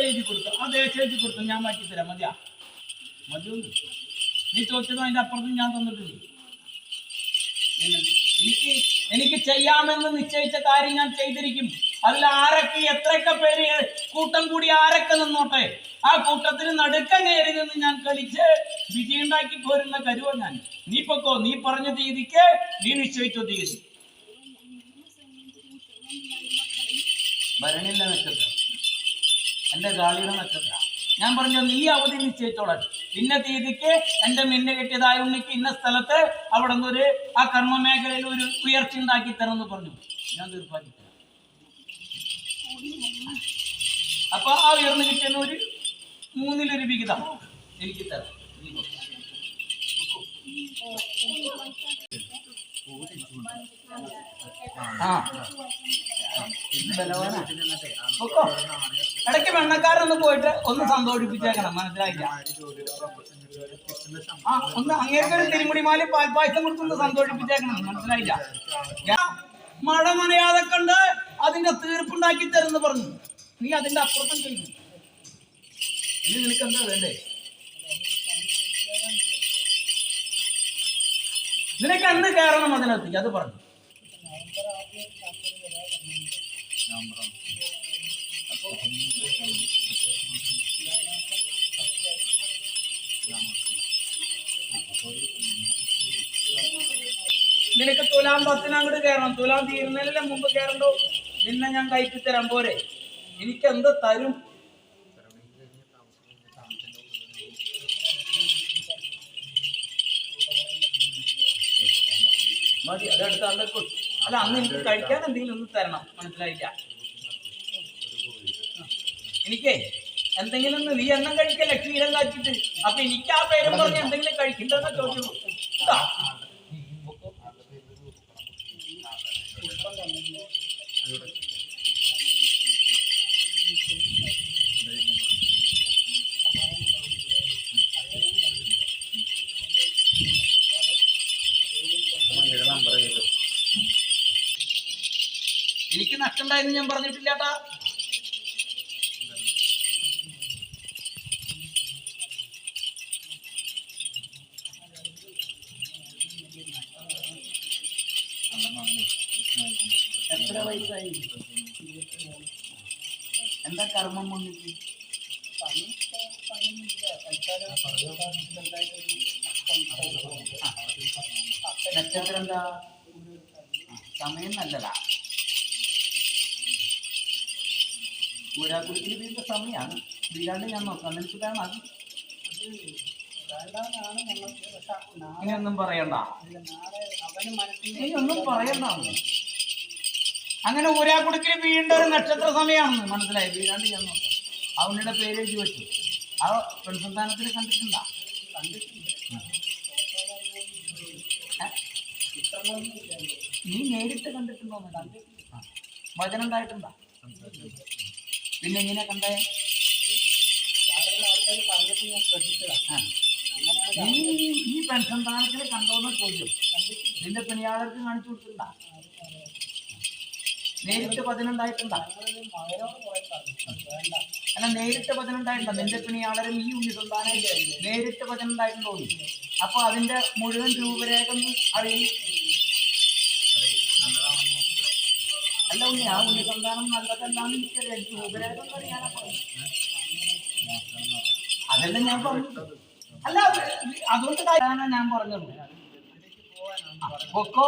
പേര് എഴുതി കൊടുത്തു, ആ ദേശം എഴുതി കൊടുത്തു, ഞാൻ മാറ്റി തരാം. മതിയാ? മതിയൊന്നും നീ ചോദിച്ചതും അതിന്റെ അപ്പുറത്തും ഞാൻ തന്നിട്ടുണ്ട്. എനിക്ക് ചെയ്യാമെന്ന് നിശ്ചയിച്ച കാര്യം ഞാൻ ചെയ്തിരിക്കും. അതിൽ ആരൊക്കെ എത്രയൊക്കെ പേര് കൂട്ടം കൂടി ആരൊക്കെ നിന്നോട്ടെ, ആ കൂട്ടത്തിന് നടുക്ക കയറി നിന്ന് ഞാൻ കളിച്ച് വിജയുണ്ടാക്കി പോരുന്ന കരുവ ഞാൻ. നീ പൊക്കോ, നീ പറഞ്ഞ തീയതിക്ക്, നീ നിശ്ചയിച്ചോ തീയതി. ഭരണില്ല നക്ഷത്രം, എന്റെ ഗാളിയുടെ നക്ഷത്ര. ഞാൻ പറഞ്ഞു നീ അവധി നിശ്ചയിച്ചോളാൻ. ഇന്ന തീയതിക്ക് എന്റെ മിന്നെ കെട്ടിയതായ ഉണ്ണിക്ക് ഇന്ന സ്ഥലത്ത് അവിടെ നിന്നൊരു ആ കർമ്മ മേഖലയിൽ ഒരു ഉയർച്ച ഉണ്ടാക്കി തരണം എന്ന് പറഞ്ഞു. ഞാൻ തീർപ്പാക്കി തരാം. അപ്പൊ ആ ഉയർന്നു കിട്ടുന്ന ഒരു 1/3 വിഹിതം എനിക്ക് തരാം. ഇടയ്ക്ക് വെണ്ണക്കാരൊന്ന് പോയിട്ട് ഒന്ന് സന്തോഷിപ്പിച്ചേക്കണം, മനസ്സിലായില്ല? ഒന്ന് അങ്ങേക്കൊരു തിരുമുടിമാലി പാൽപ്പായസം കൊടുത്തൊന്ന് സന്തോഷിപ്പിച്ചേക്കണം, മനസ്സിലായില്ല? മഴ നനയാതെ കണ്ട് അതിന്റെ തീർപ്പുണ്ടാക്കി തരുമെന്ന് പറഞ്ഞു. നീ അതിന്റെ അപ്പുറത്തും ചെയ്തു. ഇനി നിനക്ക് എന്താ വേണ്ടേ? നിനക്ക് എന്ന് കയറണം അതിനകത്ത്? അത് പറഞ്ഞു. നിനക്ക് തുലാം 10 അങ്ങോട്ട് കയറണം. തുലാം തീരുന്നതിന് മുമ്പ് കയറണ്ടോ? നിന്നെ ഞാൻ കയറ്റി തരാൻ പോരെ? എനിക്ക് എന്ത് തരും? മതി, അതെടുത്ത് അതൊക്കെ. അല്ല, അന്ന് എനിക്ക് കഴിക്കാൻ എന്തെങ്കിലും ഒന്ന് തരണം, മനസ്സിലായില്ല? എനിക്കേ എന്തെങ്കിലും ഒന്ന്, നീ എണ്ണം കഴിക്കല്ലേ ക്ഷീരം കാച്ചിട്ട്. അപ്പൊ എനിക്ക് ആ പേരും പറഞ്ഞ് എന്തെങ്കിലും കഴിക്കണ്ടെന്ന ചോദ്യം. എനിക്ക് നഷ്ടമുണ്ടായെന്ന് ഞാൻ പറഞ്ഞിട്ടില്ലാട്ടാ. എത്ര വയസ്സായി? എന്താ കർമ്മം വന്നിട്ട്? നക്ഷത്രം എന്താ? സമയം നല്ലതാ. ഊരാക്കുടിക്ക് വീണ്ട സമയമാണ്. വീരാണ്ട് ഞാൻ നോക്കാം. നിനക്ക് വേണം അത്? ഇനിയൊന്നും പറയണ്ട, ഇനിയൊന്നും പറയണ്ട. അങ്ങനെ ഊരാക്കുടിക്ക് വീണ്ട ഒരു നക്ഷത്ര സമയമാണെന്ന് മനസ്സിലായി. വീരാണ്ട് ഞാൻ നോക്കാം. ആ ഉണ്ണിയുടെ പേര് എഴുതി വെച്ചു. ആ പെൺസന്താനത്തിൽ കണ്ടിട്ടുണ്ടോ? നീ നേരിട്ട് കണ്ടിട്ടുണ്ടോ? വചനം ഉണ്ടായിട്ടുണ്ടോ? പിന്നെ എങ്ങനെ കണ്ടേ? ഈ പെൺസന്താനത്തിൽ കണ്ടോന്ന ചോദ്യം നിന്റെ പിണിയാളർക്ക് കാണിച്ചു കൊടുത്തിട്ടുണ്ടാ? നേരിട്ട് 18 അല്ല, നേരിട്ട് 18 നിന്റെ പിണിയാളരും ഈ ഉണ്ണി സന്താനം നേരിട്ട് 18 അപ്പൊ അതിന്റെ മുഴുവൻ രൂപരേഖ അറിയും. അല്ല ഉണ്ണി, ആ ഉണ്ണി സന്താനം നല്ലതല്ലാന്ന് എനിക്കറിയാം. രൂപരേഖ അറിയാനാ പറഞ്ഞു. അതെല്ലാം ഞാൻ പറഞ്ഞു. അല്ല, അതുകൊണ്ട് ഞാൻ പറഞ്ഞുള്ളൂ. പൊക്കോ,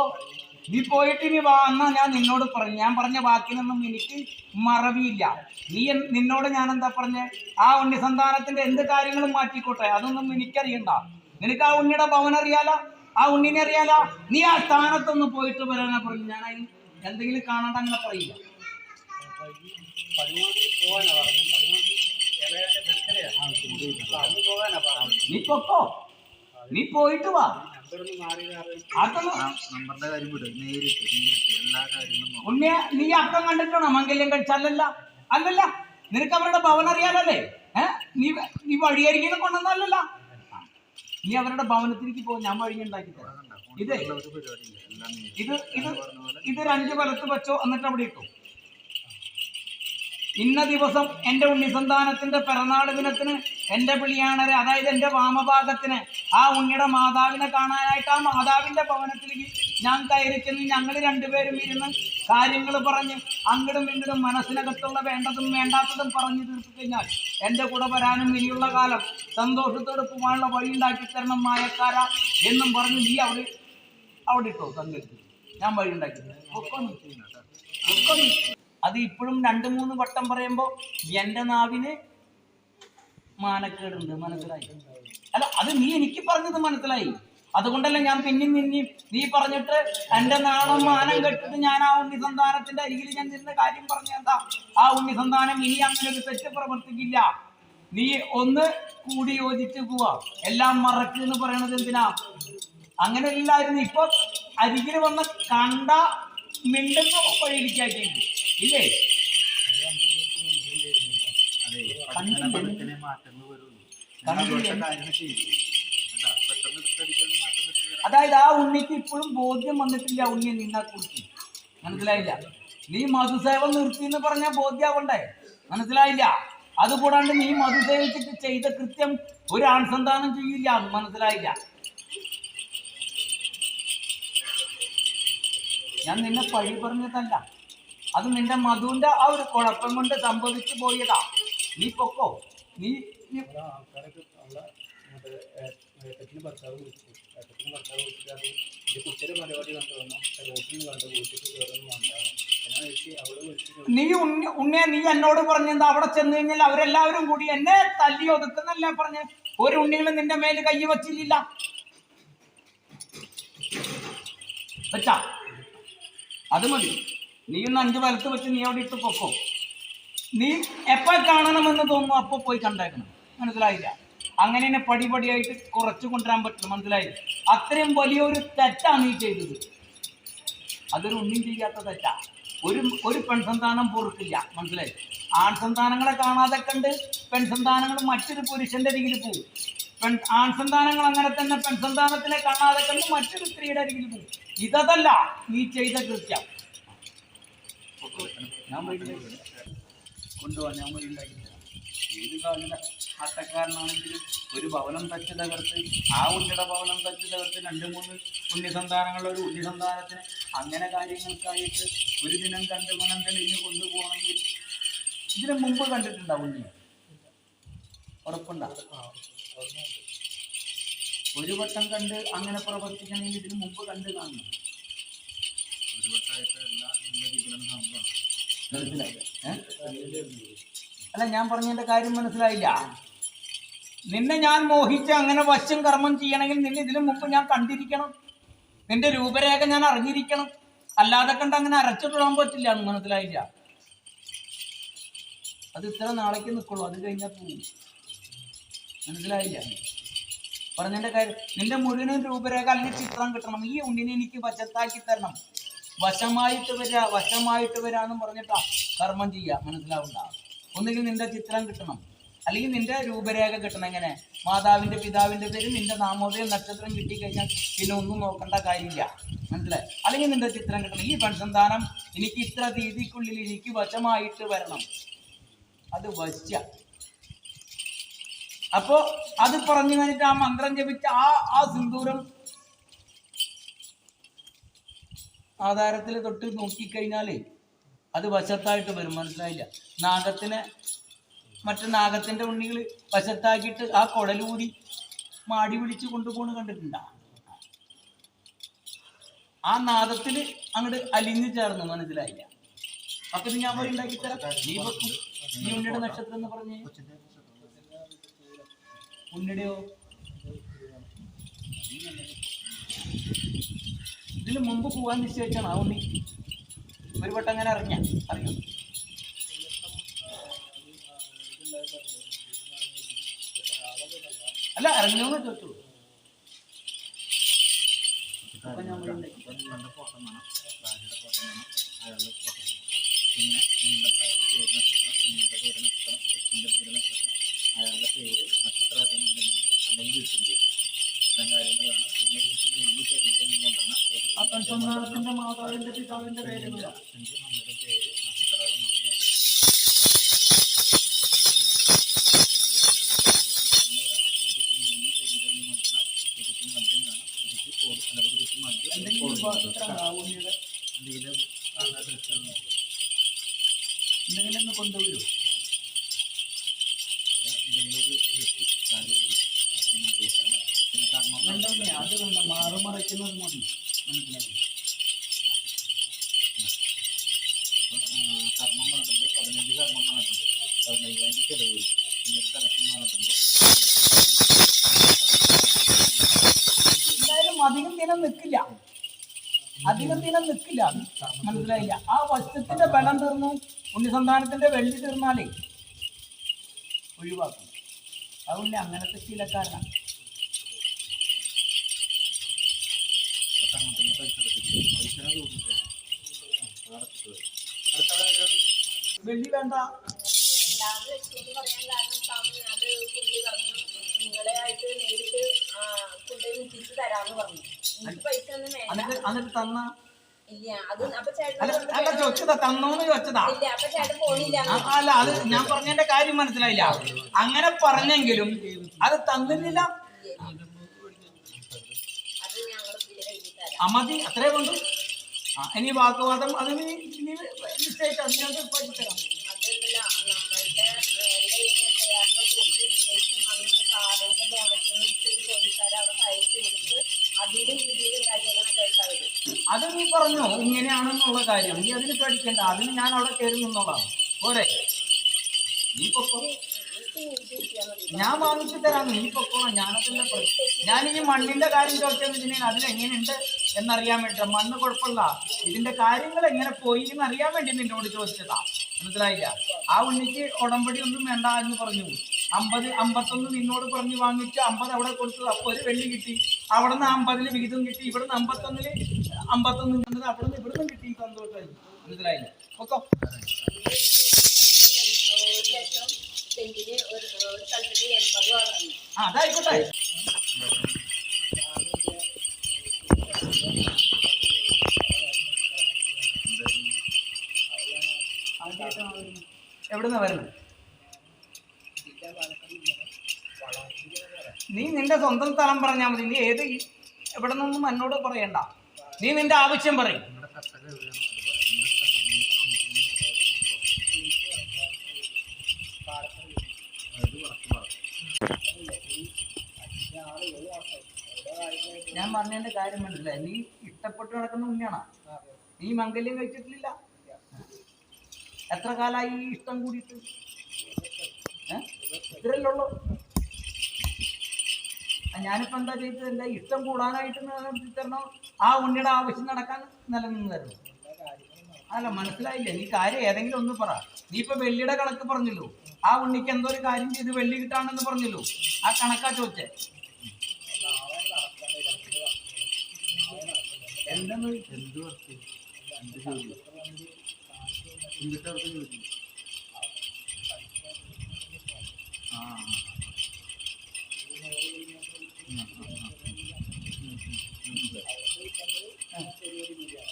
നീ പോയിട്ട് ഇനി വാ എന്നാ ഞാൻ നിന്നോട് പറഞ്ഞു. ഞാൻ പറഞ്ഞ വാക്കിനൊന്നും എനിക്ക് മറവിയില്ല. നിന്നോട് ഞാൻ എന്താ പറഞ്ഞേ? ആ ഉണ്ണി സന്താനത്തിന്റെ എന്ത് കാര്യങ്ങളും മാറ്റിക്കോട്ടെ, അതൊന്നും എനിക്കറിയണ്ട. നിനക്ക് ആ ഉണ്ണിയുടെ ഭവൻ അറിയാലോ, ആ ഉണ്ണിനെ അറിയാലോ. നീ ആ സ്ഥാനത്തൊന്ന് പോയിട്ട് വരാനാ പറഞ്ഞു. ഞാൻ അതിന് എന്തെങ്കിലും കാണാണ്ട് അങ്ങനെ പറയില്ല. നീ പൊക്കോ, നീ പോയിട്ട് വാ. ഉണ്ണിയ നീ അക്കം കണ്ടിട്ടാണോ മംഗല്യം കഴിച്ചല്ലല്ല? അല്ലല്ല, നിനക്ക് അവരുടെ ഭവൻ അറിയാലല്ലേ? നീ വഴിയരികിനെ കൊണ്ടുവന്നല്ല. നീ അവരുടെ ഭവനത്തിലേക്ക് പോ, ഞാൻ വഴി ഉണ്ടാക്കി തരാം. ഇത് 5 വലത്ത് വെച്ചോ, എന്നിട്ട് അവിടെ ഇട്ടു. ഇന്ന ദിവസം എൻ്റെ ഉണ്ണിസന്താനത്തിന്റെ പിറന്നാൾ ദിനത്തിന് എൻ്റെ പിളിയാണര്, അതായത് എൻ്റെ വാമഭാഗത്തിന് ആ ഉണ്ണിയുടെ മാതാവിനെ കാണാനായിട്ട് ആ മാതാവിന്റെ ഭവനത്തിലേക്ക് ഞാൻ കയറി ചെന്ന് ഞങ്ങൾ രണ്ടുപേരും ഇരുന്ന് കാര്യങ്ങൾ പറഞ്ഞ് അങ്ങടും ഇങ്ങടും മനസ്സിനകത്തുള്ള വേണ്ടതും വേണ്ടാത്തതും പറഞ്ഞു തീർത്തു കഴിഞ്ഞാൽ എൻ്റെ കൂടെ വരാനും ഇനിയുള്ള കാലം സന്തോഷത്തോടെ പോകാനുള്ള വഴി ഉണ്ടാക്കി തരണം മായക്കാര എന്നും പറഞ്ഞ് നീ അവിടെ ഇട്ടോ സങ്കല്പിച്ചു. ഞാൻ വഴി ഉണ്ടാക്കി അത് ഇപ്പോഴും 2-3 വട്ടം പറയുമ്പോൾ എൻ്റെ നാവിന് മാനക്കേടുണ്ട്, മനസ്സിലായി? അല്ല, അത് നീ എനിക്ക് പറഞ്ഞത് മനസ്സിലായി. അതുകൊണ്ടല്ല ഞാൻ പിന്നെയും നീ പറഞ്ഞിട്ട് എൻ്റെ നാളം മാനം കെട്ടിട്ട് ഞാൻ ആ ഉണ്ണിസന്താനത്തിന്റെ അരികിൽ ഞാൻ നിന്ന കാര്യം പറഞ്ഞെന്താ, ആ ഉണ്ണിസന്താനം ഇനി അങ്ങനെ ഒരു തെറ്റ് പ്രവർത്തിക്കില്ല. നീ ഒന്ന് കൂടി യോജിച്ച് പോവാ, എല്ലാം മറക്കെന്ന് പറയണത് എന്തിനാ? അങ്ങനെ എല്ലാവരും ഇപ്പൊ അരികിൽ വന്ന് കണ്ട മിണ്ടുന്ന വഴിയിലേക്കാക്കി ഇല്ലേ? അതായത് ആ ഉണ്ണിക്ക് ഇപ്പോഴും ബോധ്യം വന്നിട്ടില്ല ഉണ്ണി നിന്നെ കുറിച്ച്, മനസ്സിലായില്ല? നീ മധുസേവ നിർത്തി എന്ന് പറഞ്ഞാൽ ബോധ്യാവണ്ടേ, മനസ്സിലായില്ല? അതുകൂടാണ്ട് നീ മധുസേവിച്ചിട്ട് ചെയ്ത കൃത്യം ഒരു ആൺസന്താനം ചെയ്യില്ല, മനസ്സിലായില്ല? ഞാൻ നിന്നെ പഴി പറഞ്ഞതല്ല, അത് നിന്റെ മധുവിന്റെ ആ ഒരു കുഴപ്പം കൊണ്ട് സംഭവിച്ചു പോയതാ. നീ പൊക്കോ. നീ ഉണ്ണിയെ നീ എന്നോട് പറഞ്ഞെന്താ, അവിടെ ചെന്ന് കഴിഞ്ഞാൽ അവരെല്ലാവരും കൂടി എന്നെ തല്ലി ഒതുക്കുന്നല്ലേ പറഞ്ഞ് ഒരു ഉണ്ണികളും നിന്റെ മേല് കൈ വച്ചില്ല വെച്ചാ? അത് മതി. നീ ഒന്ന് 5 വലത്ത് വെച്ച് നീ അവിടെ ഇട്ട് പൊക്കോ. നീ എപ്പോൾ കാണണമെന്ന് തോന്നുന്നു അപ്പോൾ പോയി കണ്ടേക്കണം, മനസ്സിലായില്ല? അങ്ങനെ തന്നെ പടിപടിയായിട്ട് കുറച്ച് കൊണ്ടുവരാൻ പറ്റില്ല, മനസ്സിലായില്ല? അത്രയും വലിയൊരു തെറ്റാണ് നീ ചെയ്തത്. അതൊരു ഉണ്ണിയും ചെയ്യാത്ത തെറ്റാ. ഒരു പെൺസന്താനം പൊറുക്കില്ല, മനസ്സിലായി? ആൺസന്താനങ്ങളെ കാണാതെ കണ്ട് പെൺസന്താനങ്ങൾ മറ്റൊരു പുരുഷന്റെ അരികിൽ പോകും. ആൺസന്താനങ്ങൾ അങ്ങനെ തന്നെ പെൺസന്താനത്തിനെ കാണാതെ കണ്ട് മറ്റൊരു സ്ത്രീയുടെ അരികിൽ പോകും. ഇതല്ല നീ ചെയ്ത കൃത്യം. ഞാൻ കൊണ്ടുപോകാൻ ഞാൻ വഴിയുണ്ടാക്കില്ല. ഏത് കാലിലെ ആട്ടക്കാരനാണെങ്കിലും ഒരു ഭവനം തച്ച് തകർത്ത്, ആ ഉണ്ണിയുടെ ഭവനം തച്ച് തകർത്ത് 2-3 ഉണ്ണിസന്താനങ്ങൾ ഒരു ഉണ്ണിസന്താനത്തിന് അങ്ങനെ കാര്യങ്ങൾക്കായിട്ട് ഒരു ദിനം കണ്ട് മനം തെളിഞ്ഞ് കൊണ്ടുപോകണമെങ്കിൽ ഇതിന് മുമ്പ് കണ്ടിട്ടുണ്ടാവും ഉണ്ണി? ഉറപ്പുണ്ടാവും. ഒരു വട്ടം കണ്ട് അങ്ങനെ പ്രവർത്തിക്കണമെങ്കിൽ ഇതിന് മുമ്പ് കണ്ട് കാണണം. അല്ല, ഞാൻ പറഞ്ഞതിന്റെ കാര്യം മനസ്സിലായില്ല. നിന്നെ ഞാൻ മോഹിച്ച് അങ്ങനെ വശം കർമ്മം ചെയ്യണമെങ്കിൽ നിന്നെ ഇതിനു മുമ്പ് ഞാൻ കണ്ടിരിക്കണം, നിന്റെ രൂപരേഖ ഞാൻ അറിഞ്ഞിരിക്കണം. അല്ലാതെ കണ്ട് അങ്ങനെ അരച്ചിടാൻ പറ്റില്ല, എന്ന് മനസ്സിലായില്ല? അത് ഇത്ര നാളേക്ക് നിൽക്കുള്ളൂ, അത് കഴിഞ്ഞാൽ പോകും, മനസ്സിലായില്ല? പറഞ്ഞതിന്റെ കാര്യം നിന്റെ മുഴുവനും രൂപരേഖ അല്ലെങ്കിൽ ചിത്രം കിട്ടണം. ഈ ഉണ്ണിനെ എനിക്ക് വശത്താക്കി തരണം. വശമായിട്ട് വരാന്ന് പറഞ്ഞിട്ടാ കർമ്മം ചെയ്യുക, മനസ്സിലാവണ്ട? ഒന്നുകിൽ നിന്റെ ചിത്രം കിട്ടണം, അല്ലെങ്കിൽ നിന്റെ രൂപരേഖ കിട്ടണം. എങ്ങനെ? മാതാവിന്റെ പിതാവിന്റെ പേര് നിന്റെ നാമോദയം നക്ഷത്രം കിട്ടിക്കഴിഞ്ഞാൽ പിന്നെ ഒന്നും നോക്കേണ്ട കാര്യമില്ല, മനസ്സിലായി? അല്ലെങ്കിൽ നിന്റെ ചിത്രം കിട്ടണം. ഈ പെൺസന്താനം എനിക്ക് ഇത്ര തീയതിക്കുള്ളിൽ എനിക്ക് വശമായിട്ട് വരണം. അത് വശ. അപ്പോ അത് പറഞ്ഞു കഴിഞ്ഞിട്ട് ആ മന്ത്രം ജപിച്ച ആ സിന്ദൂരം ആധാരത്തിൽ തൊട്ട് നോക്കിക്കഴിഞ്ഞാലേ അത് വശത്തായിട്ട് വരും, മനസ്സിലായില്ല? മറ്റു നാഗത്തിന്റെ ഉണ്ണികൾ വശത്താക്കിയിട്ട് ആ കുടലൂരി മാടി വിളിച്ച് കൊണ്ടുപോണ് കണ്ടിട്ടുണ്ടാ? ആ നാദത്തിൽ അങ്ങോട്ട് അലിഞ്ഞു ചേർന്നു, മനസ്സിലായില്ല? അപ്പൊ ഇത് ഞാൻ ഉണ്ടാക്കി തരാം. നീ ഉണ്ണിയുടെ നക്ഷത്രം എന്ന് പറഞ്ഞേ. ഉണ്ണിയുടെയോ? ഇതിന് മുമ്പ് പോകാൻ നിശ്ചയിച്ചാണ് ആ ഉണ്ണി. ഒരു വട്ടം അങ്ങനെ അറിയാം. അല്ല, അറിഞ്ഞോന്ന് ചോദിച്ചു. പിന്നെ നിങ്ങളുടെ പേര് നക്ഷത്രം, നിങ്ങളുടെ പേര് നക്ഷത്രം, കൊച്ചിൻ്റെ പേര് നക്ഷത്രം, അയാളുടെ പേര് നക്ഷത്രം അല്ലെങ്കിൽ കിട്ടും. ഇത്തരം കാര്യങ്ങളാണ്. പിന്നെ ഈ ശരീരം കൊണ്ടുവന്ന മാതാവിന്റെ പിതാവിന്റെ പേര്, നമ്മുടെ പേര് നക്ഷത്രം. കൊണ്ടുവരും. അത് കണ്ട മാറുമറയ്ക്കുന്നത് മതി, മനസ്സിലായി. കർമ്മം പറഞ്ഞിട്ടുണ്ട്, 15 കർമ്മം പറഞ്ഞിട്ടുണ്ട്, 15,000 ചെലവ്, പിന്നെ ഒരു കലക്ഷൻ പറഞ്ഞിട്ടുണ്ട്. എന്തായാലും അധികം ദിനം നിൽക്കില്ല, മനസ്സിലായില്ല. ആ വസ്തുത്തിന്റെ ബലം തീർന്നു, ഉണ്ണിസന്താനത്തിന്റെ വെള്ളി തീർന്നാലേ ഒഴിവാക്കും. അതുകൊണ്ട് അങ്ങനത്തെ ശീലക്കാരനാണ്. വെള്ളി വേണ്ട, എന്നിട്ട് തന്ന അല്ല ചോദിച്ചതാ, തന്നോന്ന് ചോദിച്ചതാ. അല്ല, അത് ഞാൻ പറഞ്ഞതിന്റെ കാര്യം മനസ്സിലായില്ല. അങ്ങനെ പറഞ്ഞെങ്കിലും അത് തന്നില്ല. മതി, അത്രേ കൊണ്ടു. ഇനി വാക്കുവാദം അത് മിസ്റ്റേക്ക്, അത് ഞാൻ പഠിച്ചതരാം. അത് നീ പറഞ്ഞോ ഇങ്ങനെയാണെന്നുള്ള കാര്യം, നീ അതിന് പേടിക്കണ്ട. അതിന് ഞാൻ അവിടെ കയറി നിന്നോളാം. പോരെ, നീ പൊക്കോ, ഞാൻ വാങ്ങിച്ചു തരാം, നീ പൊക്കോളാം. ഞാനതിന്റെ ഞാൻ ഈ മണ്ണിന്റെ കാര്യം ചോദിച്ചെന്ന് അതിലെങ്ങനെയുണ്ട് എന്നറിയാൻ വേണ്ടി. മണ്ണ് കുഴപ്പമില്ല, ഇതിന്റെ കാര്യങ്ങൾ എങ്ങനെ പോയി എന്നറിയാൻ വേണ്ടി നിന്നോട് ചോദിച്ചതാ, മനസ്സിലായില്ല. ആ ഉണ്ണിക്ക് ഉടമ്പടി ഒന്നും വേണ്ട എന്ന് പറഞ്ഞു. 51 നിന്നോട് പറഞ്ഞു വാങ്ങിച്ച് 50 അവിടെ കൊടുത്തു. അപ്പൊ ഒരു വെള്ളി കിട്ടി. അവിടെ നിന്ന് 50 വിഹിതം കിട്ടി. ഇവിടുന്ന് 51 അവിടെ നിന്ന് ഇവിടുന്ന് കിട്ടി. സന്തോഷമായി, മനസ്സിലായില്ല. ഓക്കോ, അതായിക്കോട്ടെ. എവിടുന്ന വരണം? നീ നിന്റെ സ്വന്തം സ്ഥലം പറഞ്ഞാൽ മതി. നീ ഏത് എവിടെ നിന്നും എന്നോട് പറയണ്ട. നീ നിന്റെ ആവശ്യം പറയും. ഞാൻ പറഞ്ഞതിന്റെ കാര്യം മനസ്സിലായി. നീ ഇഷ്ടപ്പെട്ട് നടക്കുന്ന ഉണ്ണിയാണോ? നീ മംഗല്യം കഴിച്ചിട്ടില്ല. എത്ര കാലമായി ഈ ഇഷ്ടം കൂടിയിട്ട്? ഇത്രയല്ലുള്ളൂ. ഞാനിപ്പോ എന്താ ചെയ്തത്? എന്റെ ഇഷ്ടം കൂടാനായിട്ട് തരണോ? ആ ഉണ്ണിയുടെ ആവശ്യം നടക്കാൻ നിലനിന്ന് തരണം. അല്ല, മനസ്സിലായില്ലേ? നീ കാര്യം ഏതെങ്കിലും ഒന്ന് പറ. നീ ഇപ്പൊ വെള്ളിയുടെ കണക്ക് പറഞ്ഞല്ലോ. ആ ഉണ്ണിക്ക് എന്തോ ഒരു കാര്യം ചെയ്ത് വെള്ളി കിട്ടാണെന്ന് പറഞ്ഞല്ലോ. ആ കണക്കാ ചോദിച്ചേ. എന്തെന്ന്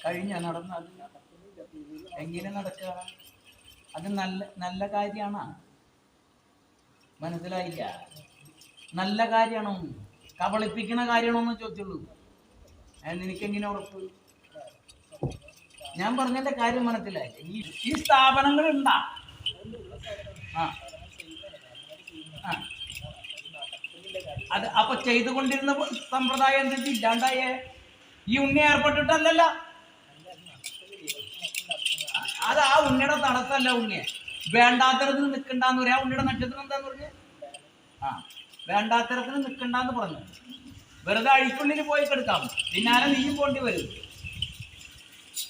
കഴിഞ്ഞ നടന്ന അത് എങ്ങനെ നടക്കുക? അത് നല്ല കാര്യമാണ്, മനസ്സിലായില്ല? നല്ല കാര്യമാണോ? കബളിപ്പിക്കുന്ന കാര്യമാണോ എന്ന് ചോദിച്ചുള്ളൂ. നിനക്കെങ്ങനെ ഉറപ്പ്? ഞാൻ പറഞ്ഞതിന്റെ കാര്യം മനസ്സിലായില്ല. ഈ സ്ഥാപനങ്ങൾ ഉണ്ടാ? അത് അപ്പൊ ചെയ്തുകൊണ്ടിരുന്ന സമ്പ്രദായം എന്തിട്ട് ഇല്ലാണ്ടായേ? ഈ ഉണ്ണി ഏർപ്പെട്ടിട്ടല്ലല്ല. അത് ആ ഉണ്ണിയുടെ തടസ്സമല്ല. ഉണ്ണിയെ വേണ്ടാത്തരത്തിന് നിൽക്കണ്ടെന്ന് പറയാ. ഉണ്ണിയുടെ നക്ഷത്രം എന്താന്ന് പറഞ്ഞ് വേണ്ടാത്തരത്തിന് നിൽക്കണ്ടെന്ന് പറഞ്ഞു. വെറുതെ അഴിക്കുള്ളിൽ പോയി കിടക്കാം, പിന്നാലെ നീയും പോണ്ടി വരും.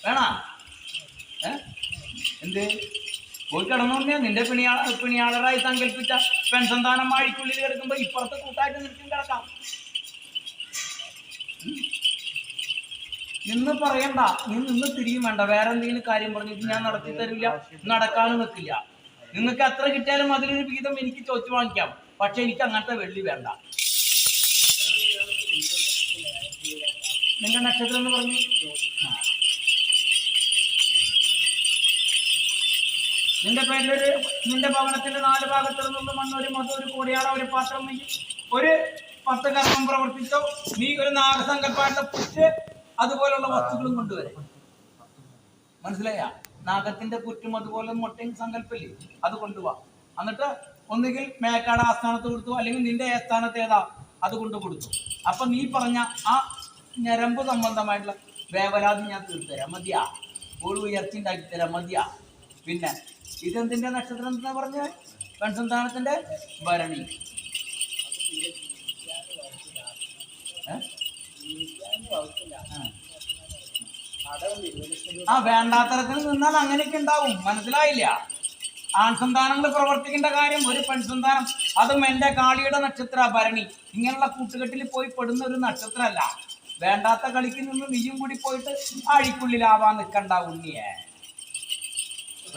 വേണ എന്ത് പോയി കിടന്നുണ്ണിയാ? നിന്റെ പിണിയാളറായി സങ്കല്പിച്ച പെൺസന്താനം അഴിക്കുള്ളിൽ കിടക്കുമ്പോ ഇപ്പുറത്ത് കൂട്ടായിട്ട് നിൽക്കും കിടക്കാം. നിന്ന് പറയണ്ട, നീ നിന്ന് തിരിയും വേണ്ട. വേറെ എന്തെങ്കിലും കാര്യം പറഞ്ഞിട്ട് ഞാൻ നടത്തി തരില്ല, നടക്കാനും നിൽക്കില്ല. നിങ്ങൾക്ക് എത്ര കിട്ടിയാലും അതിലൊരു വിഹിതം എനിക്ക് ചോദിച്ചു വാങ്ങിക്കാം. പക്ഷെ എനിക്ക് അങ്ങനത്തെ വെള്ളി വേണ്ട. നിന്റെ നക്ഷത്രം എന്ന് പറഞ്ഞു. നിന്റെ പേരിലൊരു നിന്റെ ഭവനത്തിന്റെ 4 ഭാഗത്തു നിന്നുള്ള മണ്ണ്, ഒരു മധു, ഒരു കോടിയാള, ഒരു പാത്രം, ഒരു 10 കർമ്മം പ്രവർത്തിച്ചോ. നീ ഒരു നാഗസങ്കല്പമായിട്ട് പുറ്റ് അതുപോലുള്ള വസ്തുക്കളും കൊണ്ടുവരെ. മനസ്സിലായ? നാഗത്തിന്റെ പുറ്റും അതുപോലെ മുട്ടയും സങ്കല്പല്ലേ, അത് കൊണ്ടുപോവാ. എന്നിട്ട് ഒന്നുകിൽ മേക്കാട് ആസ്ഥാനത്ത് കൊടുത്തു, അല്ലെങ്കിൽ നിന്റെ ആസ്ഥാനത്ത് ഏതാ അത് കൊണ്ട് കൊടുത്തു. അപ്പൊ നീ പറഞ്ഞ ആ ഞരമ്പ് സംബന്ധമായിട്ടുള്ള വേവലാതി ഞാൻ തീർത്തുതരാം, മതിയാ. ഒരു ഉയർച്ച ഉണ്ടാക്കി തരാം, മതിയാ. പിന്നെ ഇതെന്തിന്റെ നക്ഷത്രം എന്താ പറഞ്ഞ? പെൺസന്താനത്തിന്റെ ഭരണി. ആ വേണ്ടാത്തരത്തിൽ നിന്നാൽ അങ്ങനെയൊക്കെ ഉണ്ടാവും, മനസ്സിലായില്ല? ആൺസന്താനങ്ങൾ പ്രവർത്തിക്കേണ്ട കാര്യം ഒരു പെൺസന്താനം, അതും എന്റെ കാളിയുടെ നക്ഷത്ര ഭരണി. ഇങ്ങനെയുള്ള കൂട്ടുകെട്ടിൽ പോയി പെടുന്ന ഒരു നക്ഷത്രമല്ല. വേണ്ടാത്ത കളിക്ക് നിന്ന് നീയും കൂടി പോയിട്ട് അഴിക്കുള്ളിലാവാൻ നിൽക്കണ്ട ഉണ്ണിയെ.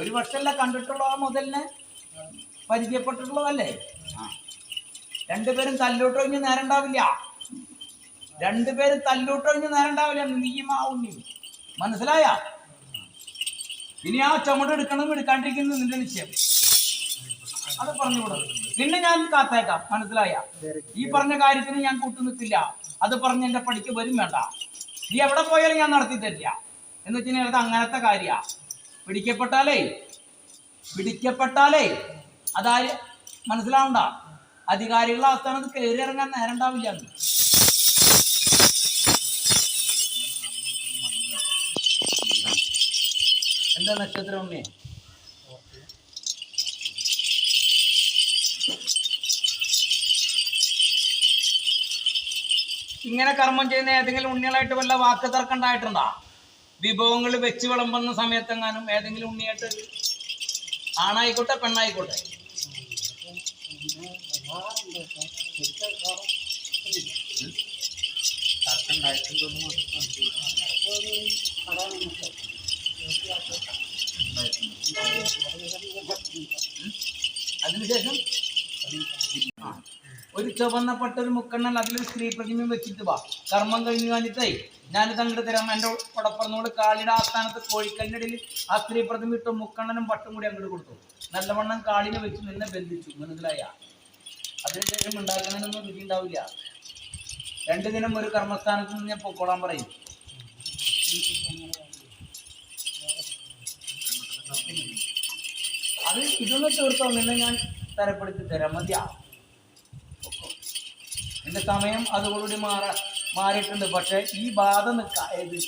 ഒരു വർഷമല്ല കണ്ടിട്ടുള്ള ആ മുതലിനെ പരിചയപ്പെട്ടിട്ടുള്ളതല്ലേ? രണ്ടുപേരും തല്ലൂട്ടൊഴിഞ്ഞ് നേരണ്ടാവില്ല, രണ്ടുപേരും തല്ലൂട്ടൊഴിഞ്ഞ് നേരണ്ടാവില്ല, നീയും ആ ഉണ്ണിയും. മനസ്സിലായ? ഇനി ആ ചുമട് എടുക്കണം എടുക്കാണ്ടിരിക്കുന്നത് നിന്റെ നിശ്ചയം. അത് പറഞ്ഞുകൂടും. നിന്നെ ഞാൻ കാത്തേക്കാം, മനസ്സിലായ? ഈ പറഞ്ഞ കാര്യത്തിന് ഞാൻ കൂട്ടുനിൽക്കില്ല. അത് പറഞ്ഞ് എന്റെ പടിക്ക് വരും വേണ്ട. നീ എവിടെ പോയാലും ഞാൻ നടത്തി തരില്ല. എന്ന് വെച്ചാൽ അത് അങ്ങനത്തെ കാര്യ. പിടിക്കപ്പെട്ടാലേ അതാര് മനസ്സിലാവണ്ട. അധികാരികളുടെ ആസ്ഥാനത്ത് കയറി ഇറങ്ങാൻ നേരം ഉണ്ടാവില്ല. എന്താ നക്ഷത്രം ഉണ്ണേ? ഇങ്ങനെ കർമ്മം ചെയ്യുന്ന ഏതെങ്കിലും ഉണ്ണികളായിട്ട് വല്ല വാക്ക് തർക്കം ഉണ്ടായിട്ടുണ്ടോ? വിഭവങ്ങൾ വെച്ച് വിളമ്പുന്ന സമയത്തെങ്ങാനും ഏതെങ്കിലും ഉണ്ണിയായിട്ട്, ആണായിക്കോട്ടെ പെണ്ണായിക്കോട്ടെ, അതിനുശേഷം ഒരു ചുവന്നപ്പെട്ടൊരു മുക്കണ്ണൽ അതിലൊരു സ്ത്രീ പ്രതിമയും വെച്ചിട്ട് വാ. കർമ്മം കഴിഞ്ഞു കാണിട്ടേ ഞാനിത് അങ്ങോട്ട് തരാം. എൻ്റെ കുടപ്പറന്നോട് കാളിയുടെ ആസ്ഥാനത്ത് കോഴിക്കല്ലിടയിൽ ആ സ്ത്രീ പ്രതിമ ഇട്ടും മുക്കണ്ണനും പട്ടും കൂടി അങ്ങോട്ട് കൊടുത്തു. നല്ലവണ്ണം കാളിനെ വെച്ച് നിന്നെ ബന്ധിച്ചു, മനസ്സിലായ? അതിനുശേഷം ഉണ്ടാക്കുന്നതിനൊന്നും രുചി ഉണ്ടാവില്ല. 2 ദിനം ഒരു കർമ്മസ്ഥാനത്ത് നിന്ന് ഞാൻ പൊക്കോളാൻ പറയും. അത് ഇതൊന്ന് തീർത്തോ, നിന്നെ ഞാൻ തരപ്പെടുത്തി തരാം, മതിയാ. എന്റെ സമയം അതോടുകൂടി മാറിയിട്ടുണ്ട്. പക്ഷെ ഈ ബാധ നിൽക്കായത്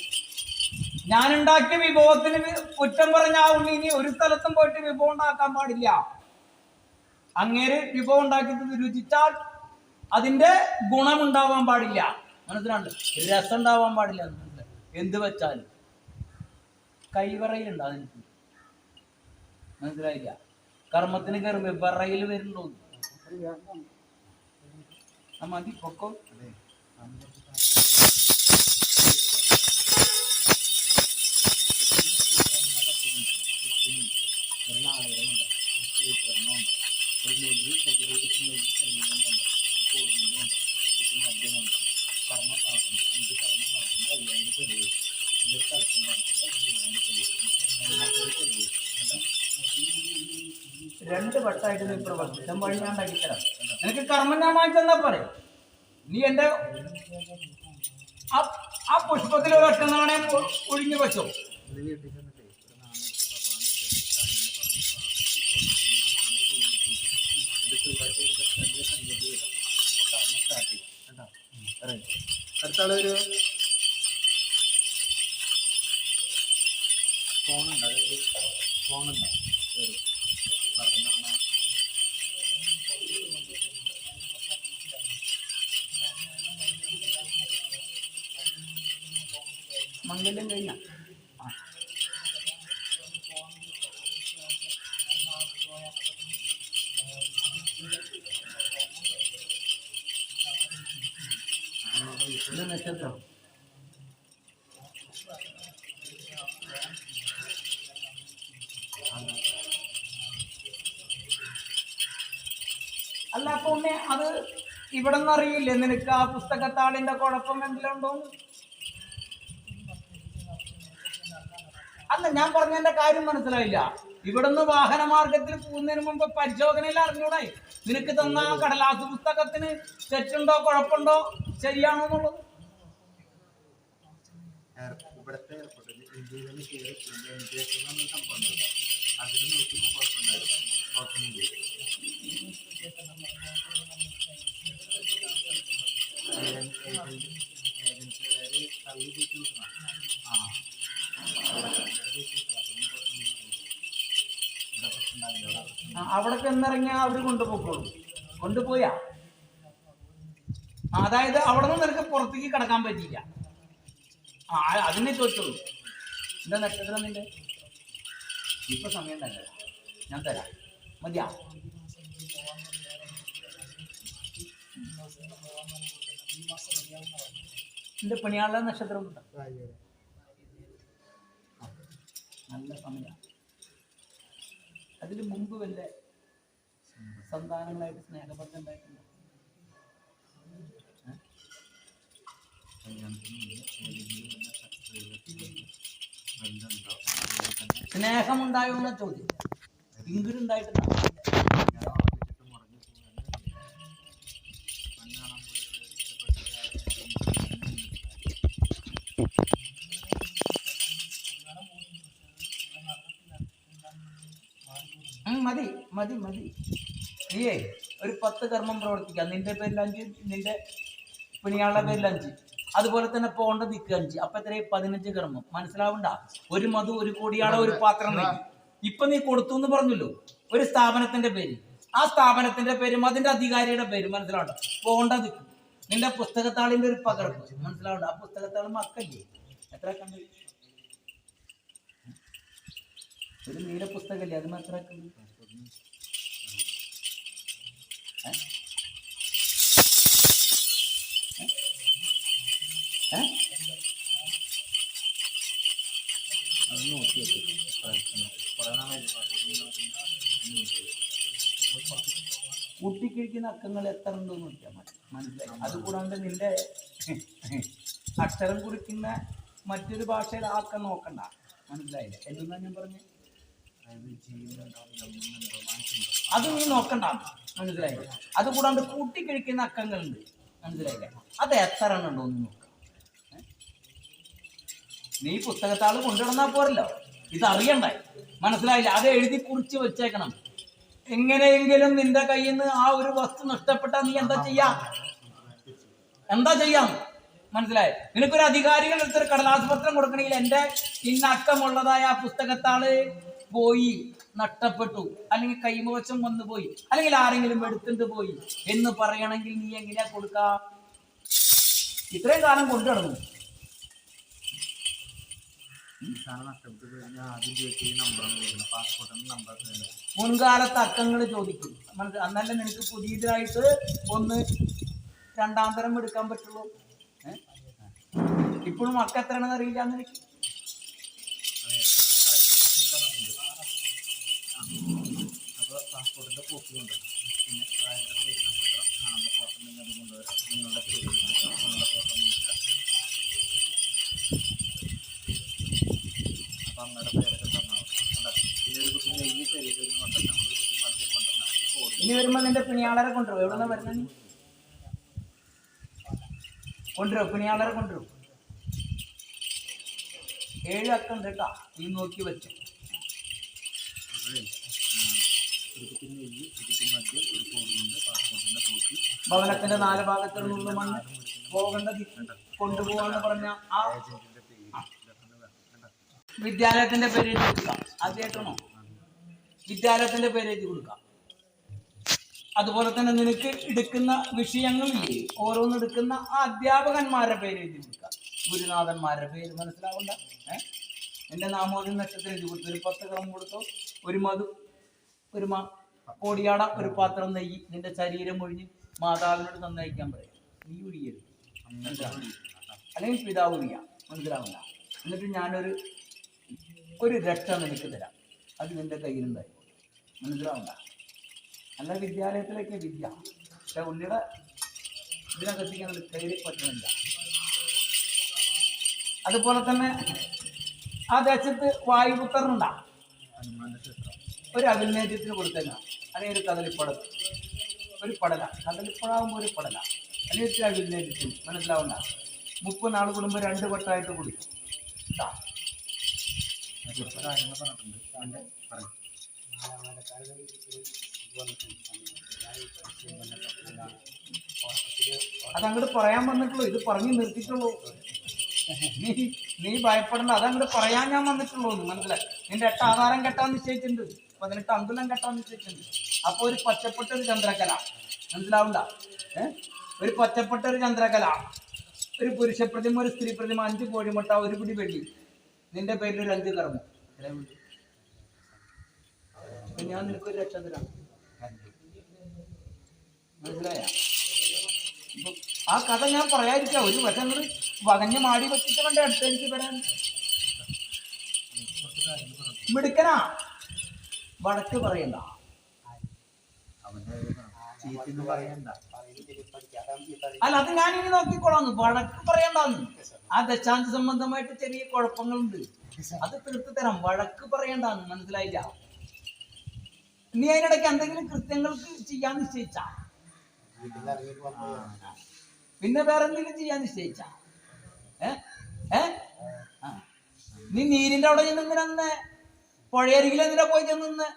ഞാനുണ്ടാക്കിയ വിഭവത്തിന് കുറ്റം പറഞ്ഞ ആ ഉണ്ണി ഇനി ഒരു സ്ഥലത്തും പോയിട്ട് വിഭവം ഉണ്ടാക്കാൻ പാടില്ല. അങ്ങേര് വിഭവം ഉണ്ടാക്കിയത് രുചിച്ചാൽ അതിന്റെ ഗുണമുണ്ടാവാൻ പാടില്ല, മനസ്സിലാണ്ട്? രസം ഉണ്ടാവാൻ പാടില്ല. എന്ത് വെച്ചാലും കൈവറയിലുണ്ട്, അതിന് മനസ്സിലായില്ല? കർമ്മത്തിന് കയറുമ്പോ വിറയിൽ വരുന്നുണ്ടോ? മതി, പൊക്കോ. രണ്ട് വട്ടമായിട്ട് നീ പ്രവർത്തിക്കാൻ വഴി ഞാൻ ഉണ്ടാക്കിത്തരാം. നിനക്ക് കർമ്മം ഞാൻ വാങ്ങിച്ചെന്നാ പറയും. നീ എന്റെ ആ പുഷ്പത്തിൽ ഒരു ഒറ്റ നാണയം ഒഴിഞ്ഞു വെച്ചോ. അടുത്താളൊരു ഫോണുണ്ടോ? മംഗല്യം കഴിഞ്ഞ നക്ഷത്രം അല്ല. അപ്പൊ അത് ഇവിടെ നിന്ന് അറിയില്ലേ നിനക്ക് ആ പുസ്തകത്താളിന്റെ കുഴപ്പം എന്തെങ്കിലും ഉണ്ടോന്ന്? അല്ല, ഞാൻ പറഞ്ഞതിന്റെ കാര്യം മനസ്സിലായില്ല. ഇവിടുന്ന് വാഹന മാർഗത്തിൽ പോകുന്നതിന് മുമ്പ് പരിശോധനയിൽ അറിഞ്ഞൂടെ നിനക്ക് തന്ന കടലാസ് പുസ്തകത്തിന് തെറ്റുണ്ടോ കുഴപ്പമുണ്ടോ ശരിയാണോ എന്നുള്ളത്? അതിൽ നോക്കിയപ്പോൾ കുഴപ്പമില്ല. തള്ളി കൂട്ടി വിട്ടണം. അവിടെ ചെന്നിറങ്ങിയാ അവര് കൊണ്ടുപോക്കോളൂ. കൊണ്ടുപോയാ അതായത് അവിടെ നിന്ന് നിനക്ക് പുറത്തേക്ക് കിടക്കാൻ പറ്റിയില്ല. അതിനെ ചോദിച്ചോളൂ. എന്താ നക്ഷത്രം നിന്റെ? ഇപ്പൊ സമയം തന്നെ ഞാൻ തരാം. മതിയാ? എന്റെ പണിയാളുടെ നക്ഷത്രം നല്ല സമയമാണ്. അതിന് മുമ്പ് വല്ല സന്താനങ്ങളായിട്ട് സ്നേഹബന്ധം ഉണ്ടായിട്ടുണ്ടോ? സ്നേഹമുണ്ടായോ എന്ന ചോദ്യം എങ്കിലും ഉണ്ടായിട്ടുണ്ടോ? മതി മതി മതി. നീയേ ഒരു 10 കർമ്മം പ്രവർത്തിക്കാം. നിന്റെ പേരിൽ 5, നിന്റെ പിണിയാളുടെ പേരിൽ 5, അതുപോലെ തന്നെ പോണ്ട ദിക്ക് 5. അപ്പൊ എത്രയും 15 കർമ്മം. മനസ്സിലാവണ്ട? ഒരു മധു, ഒരു കൊടിയാളെ, ഒരു പാത്രം നെയ്യ്. ഇപ്പൊ നീ കൊടുത്തു എന്ന് പറഞ്ഞല്ലോ, ഒരു സ്ഥാപനത്തിന്റെ പേര്. ആ സ്ഥാപനത്തിന്റെ പേരും അതിന്റെ അധികാരിയുടെ പേര് മനസ്സിലാവണ്ട. പോണ്ട ദിക്ക്, നിന്റെ പുസ്തകത്താളിന്റെ ഒരു പകർപ്പ് മനസ്സിലാവണ്ട. ആ പുസ്തകത്താൾ മക്കല്ലേ? എത്ര കണ്ടു? ഒരു നീല പുസ്തകല്ലേ? അത് എത്ര കണ്ടു? കൂട്ടിക്കിഴിക്കുന്ന അക്കങ്ങൾ എത്ര ഉണ്ടെന്ന് നോക്കിയാൽ മതി. മനസ്സിലായി? അതുകൂടാണ്ട് നിന്റെ അക്ഷരം കുറിക്കുന്ന മറ്റൊരു ഭാഷയുടെ അക്കം നോക്കണ്ട. മനസ്സിലായില്ലേ? എന്തെന്നാ ഞാൻ പറഞ്ഞു? അത് നീ നോക്കണ്ട. മനസ്സിലായില്ലേ? അതുകൂടാണ്ട് കൂട്ടിക്കിഴിക്കുന്ന അക്കങ്ങളുണ്ട്. മനസ്സിലായില്ലേ? അത് എത്ര എണ്ണം ഉണ്ടോ എന്ന് നോക്കാം. നീ പുസ്തകത്താൾ കൊണ്ടുവന്നാൽ പോരല്ലോ, ഇതറിയണ്ടായി. മനസ്സിലായില്ല? അത് എഴുതി കുറിച്ച് വെച്ചേക്കണം. എങ്ങനെയെങ്കിലും നിന്റെ കയ്യിൽ നിന്ന് ആ ഒരു വസ്തു നഷ്ടപ്പെട്ടാൽ നീ എന്താ ചെയ്യാം? മനസ്സിലായി? നിനക്കൊരു അധികാരികൾ എടുത്തൊരു കടലാസ് പത്രം കൊടുക്കണമെങ്കിൽ എന്റെ ഇന്നക്കമുള്ളതായ ആ പുസ്തകത്താള് പോയി, നഷ്ടപ്പെട്ടു, അല്ലെങ്കിൽ കൈമോശം വന്നു പോയി, അല്ലെങ്കിൽ ആരെങ്കിലും എടുത്തിട്ട് പോയി എന്ന് പറയണമെങ്കിൽ നീ എങ്ങനെയാ കൊടുക്ക? ഇത്രയും കാലം കൊണ്ടു നടന്നു. മുൻകാലത്തെ അക്കങ്ങൾ ചോദിക്കും. അന്നല്ല നിനക്ക് പുതിയതായിട്ട് ഒന്ന് രണ്ടാം തരം എടുക്കാൻ പറ്റുള്ളൂ. ഇപ്പോഴും അക്ക എത്രയാണെന്ന് അറിയില്ല. നിനക്ക് പാസ്പോർട്ടിന്റെ കോപ്പി കൊണ്ടുവരണം. പിന്നെ ഭാര്യയുടെ പേര്, നക്ഷത്രം, ആണുള്ള ഫോട്ടോ ഉണ്ടെങ്കിൽ അത് കൊണ്ടുവരാം. നിങ്ങളുടെ പേര്, നിങ്ങളുടെ ഫോട്ടോ നോക്കുക. അപ്പം അമ്മയുടെ പേരൊക്കെ തന്നാൽ മതി. പിന്നെ ഒരു കുട്ടി നെയ്യ് ശരീരം കൊണ്ടുവരണം, ഒരു കുട്ടി മദ്യം കൊണ്ടുവരണം, ഒരു കോടി. ഇനി വരുമ്പോൾ നിന്റെ പിണിയാളരെ കൊണ്ടുവരും. എവിടെ വരുന്ന കൊണ്ടുവരും? പിണിയാളരെ കൊണ്ടുവരും. 7 അക്കം ഉണ്ട് കേട്ടാ. നീ നോക്കി വെച്ചു. ഭവനത്തിന്റെ 4 ഭാഗത്തിൽ നിന്ന് മണ്ണ് പോകേണ്ട കൊണ്ടുപോകാന്ന് പറഞ്ഞ ആ വിദ്യാലയത്തിന്റെ പേര് എഴുതി കൊടുക്കാം. ആദ്യമായിട്ടാണോ വിദ്യാലയത്തിന്റെ പേര് എഴുതി കൊടുക്കാം? അതുപോലെ തന്നെ നിനക്ക് എടുക്കുന്ന വിഷയങ്ങളില്ലേ, ഓരോന്നെടുക്കുന്ന ആ അധ്യാപകന്മാരുടെ പേര് എഴുതി കൊടുക്കാം. ഗുരുനാഥന്മാരുടെ പേര് മനസ്സിലാവണ്ട. എന്റെ നാമോദി നക്ഷത്രം എഴുതി കൊടുത്തു. ഒരു 10 കർമ്മം കൊടുത്തോ, ഒരു മധു, ഒരു കോടിയാട, ഒരു പാത്രം നെയ്യ്. നിന്റെ ശരീരം ഒഴിഞ്ഞ് മാതാവിനോട് നന്നയിക്കാൻ പറയാം. നീ ഒഴിയരുത്, അല്ലെങ്കിൽ പിതാവ് ഒഴിയാം. മനസ്സിലാവില്ല? എന്നിട്ട് ഞാനൊരു രക്ഷ നിനക്ക് തരാം. അത് നിന്റെ കയ്യിലുണ്ടായി. മനസ്സിലാവണ്ട? നല്ല വിദ്യാലയത്തിലേക്ക് വിദ്യ. പക്ഷെ ഉള്ളിയുടെ ഇതിനകത്തേക്ക് അത് കയ്യിൽ പറ്റുന്നില്ല. അതുപോലെ തന്നെ ആ ദേശത്ത് വായുപുത്രനുണ്ടാകും. ഒരു അഭിനയത്തിന് കൊടുത്തേക്കാം. അല്ലെങ്കിൽ ഒരു കദളിപ്പടം, ഒരു പടല. കദളിപ്പടാകുമ്പോൾ ഒരു പടല, അല്ലെങ്കിൽ ഒരു അഭിനയത്തിന്. മനസ്സിലാവണ്ട? 30 നാൾ കൂടുമ്പോൾ 2 വട്ടമായിട്ട് കുടിക്കും. കുറച്ച് കാര്യങ്ങൾ പറഞ്ഞിട്ടുണ്ട്. അതിൻ്റെ പറയും. അതങ്ങോട്ട് പറയാൻ വന്നിട്ടുള്ളൂ, ഇത് പറഞ്ഞു നിർത്തിയിട്ടുള്ളൂ. നീ ഭയപ്പെടണ്ട, അതങ്ങോട്ട് പറയാൻ ഞാൻ വന്നിട്ടുള്ളൂ. മനസ്സിലായി? നിന്റെ 8 ആധാരം കെട്ടാൻ നിശ്ചയിച്ചിട്ടുണ്ട്, 18 അങ്കുലം കെട്ടാൻ നിശ്ചയിച്ചിട്ടുണ്ട്. അപ്പൊ ഒരു പച്ചപ്പെട്ട ഒരു ചന്ദ്രകല, മനസ്സിലാവണ്ട? ഒരു പച്ചപ്പെട്ട ഒരു ചന്ദ്രകല, ഒരു പുരുഷ പ്രതിമ, ഒരു സ്ത്രീ പ്രതിമ, 5 കോഴിമുട്ട, 1 പിടി വെള്ളി, നിന്റെ പേരിൽ ഒരു 5 കർമ്മം. ഞാൻ നിനക്കൊരു രക്ഷ തരാം. മനസ്സിലായ? ആ കഥ ഞാൻ പറയാതിരിക്കാം. ഒരു വശങ്ങൾ വകഞ്ഞ് മാടി വെച്ചിട്ട് വേണ്ട അടുത്തേക്ക് വരാൻ. മിടുക്കനാ, വടക്ക് പറയണ്ട. അല്ല, അത് ഞാൻ ഇനി നോക്കിക്കോളാന്ന്. വഴക്ക് പറയണ്ടെന്ന്. ആ ദശാന്തി സംബന്ധമായിട്ട് ചെറിയ കുഴപ്പങ്ങളുണ്ട്, അത് തീർത്ത് തരാം. വഴക്ക് പറയണ്ടെന്ന്. മനസ്സിലായില്ല? നീ അതിനിടയ്ക്ക് എന്തെങ്കിലും കൃത്യങ്ങൾക്ക് ചെയ്യാൻ നിശ്ചയിച്ച, പിന്നെ വേറെ എന്തെങ്കിലും ചെയ്യാൻ നിശ്ചയിച്ച, നീ നീരിന്റെ അവിടെ ചെന്ന് പുഴയരികിൽ എന്തിനാ പോയി ചെന്ന്?